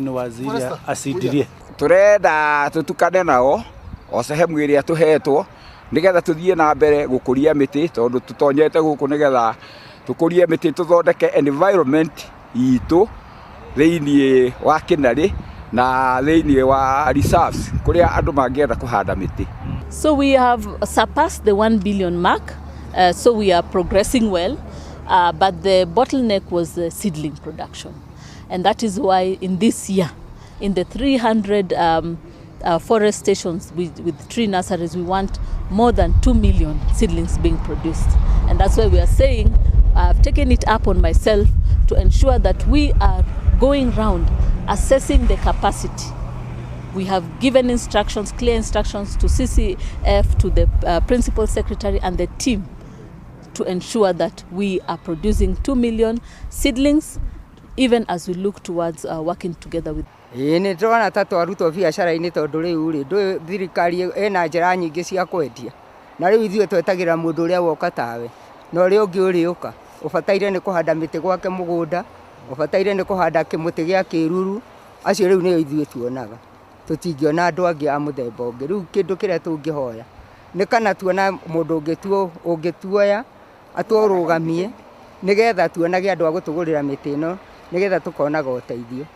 ni waziri acindirie. Turenda tutukane nao o sehemu iria tuhetwo nigetha tuthie na mbere gukuria miti tondu tutonyete guku nigetha tukurie miti tuthondeke environment itu thiini wa kinari na thiini wa reserves kuria andu mangienda kuhanda miti. So we have surpassed the 1 billion mark, so we are progressing well, but the bottleneck was the seedling production, and that is why in this year, in the 300 forest stations with tree nurseries, we want more than 2 million seedlings being produced, and that's why we are saying I've taken it up on myself to ensure that we are going round assessing the capacity. We have given instructions, clear instructions to CCF, to the Principal Secretary and the team to ensure that we are producing 2 million seedlings, even as we look towards working together with. Ni twana tatwaruto biacara-ini tondu riu ri thirikari ena njira nyingi cia kwendia na riu ithuĩ twetagira mundu uria woka tawe no ri ungi uriuka ubataire ni kuhanda miti gwake mugunda ubataire ni kuhanda kimuti gia kiruru acio riu ni ithuĩ tuonaga tutingiona andu angi a muthemba ungi riu kindu kiria tungihoya ni kana tuona mundu ungituoya atworugamie nigetha tuonage andu a gutugurira miti ino nigetha tukonaga uteithio.